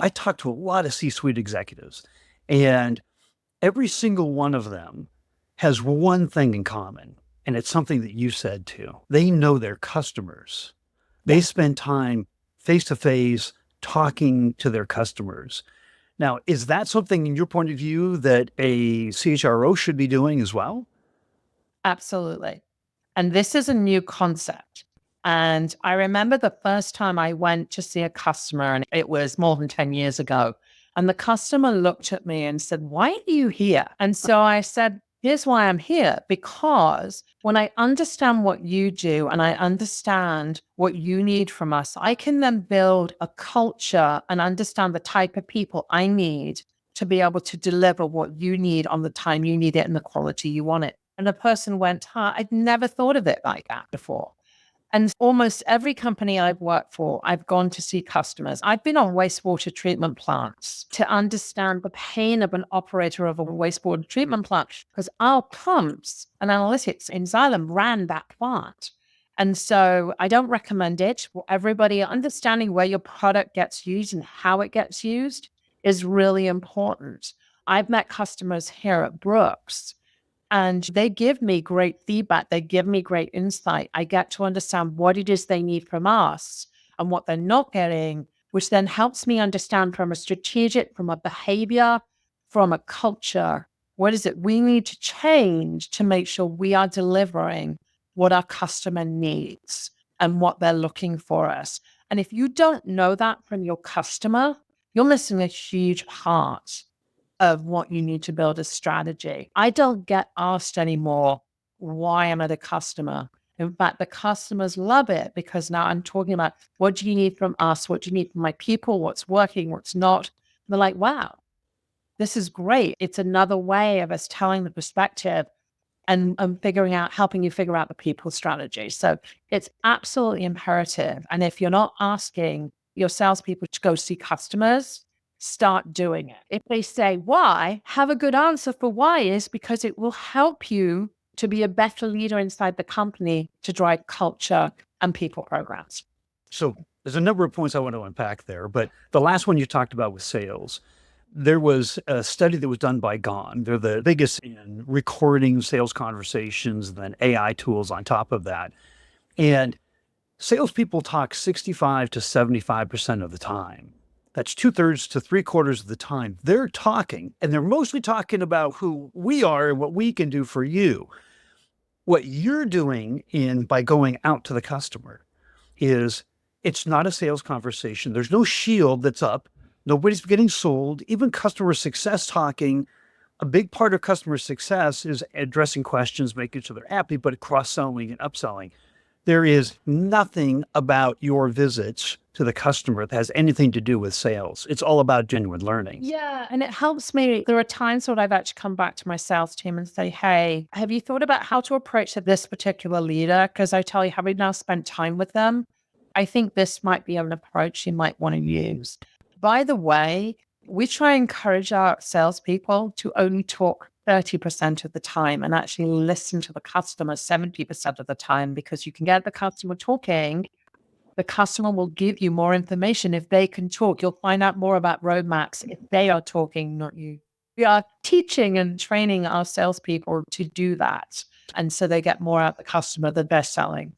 I talk to a lot of C-suite executives, and every single one of them has one thing in common, and it's something that you said too. They know their customers. They Yeah. spend time face to face talking to their customers. Now, is that something in your point of view that a CHRO should be doing as well? Absolutely. And this is a new concept. And I remember the first time I went to see a customer, and it was more than 10 years ago. And the customer looked at me and said, "Why are you here?" And so I said, "Here's why I'm here. Because when I understand what you do and I understand what you need from us, I can then build a culture and understand the type of people I need to be able to deliver what you need on the time you need it and the quality you want it." And the person went, "Huh, I'd never thought of it like that before." And almost every company I've worked for, I've gone to see customers. I've been on wastewater treatment plants to understand the pain of an operator of a wastewater treatment plant because our pumps and analytics in Xylem ran that plant. And so I don't recommend it. For everybody, understanding where your product gets used and how it gets used is really important. I've met customers here at Brooks and they give me great feedback. They give me great insight. I get to understand what it is they need from us and what they're not getting, which then helps me understand from a strategic, from a behavior, from a culture, what is it we need to change to make sure we are delivering what our customer needs and what they're looking for us. And if you don't know that from your customer, you're missing a huge part of what you need to build a strategy. I don't get asked anymore why I'm at a customer. In fact, the customers love it because now I'm talking about what do you need from us? What do you need from my people? What's working? What's not? And they're like, wow, this is great. It's another way of us telling the perspective and figuring out, helping you figure out the people strategy. So it's absolutely imperative. And if you're not asking your salespeople to go see customers, start doing it. If they say why, have a good answer for why is because it will help you to be a better leader inside the company to drive culture and people programs. So there's a number of points I want to unpack there, but the last one you talked about was sales. There was a study that was done by Gone. They're the biggest in recording sales conversations, and then AI tools on top of that. And salespeople talk 65 to 75% of the time. That's 2/3 to 3/4 of the time. They're talking, and they're mostly talking about who we are and what we can do for you. What you're doing in by going out to the customer is it's not a sales conversation. There's no shield that's up. Nobody's getting sold. Even customer success talking, a big part of customer success is addressing questions, making sure they're happy, but cross-selling and upselling. There is nothing about your visits to the customer that has anything to do with sales. It's all about genuine learning. Yeah. And it helps me. There are times when I've actually come back to my sales team and say, "Hey, have you thought about how to approach this particular leader? Because I tell you, having now spent time with them, I think this might be an approach you might want to use." By the way, we try and encourage our salespeople to only talk 30% of the time and actually listen to the customer 70% of the time because you can get the customer talking. The customer will give you more information if they can talk. You'll find out more about roadmaps if they are talking, not you. We are teaching and training our salespeople to do that. And so they get more out of the customer than they're selling.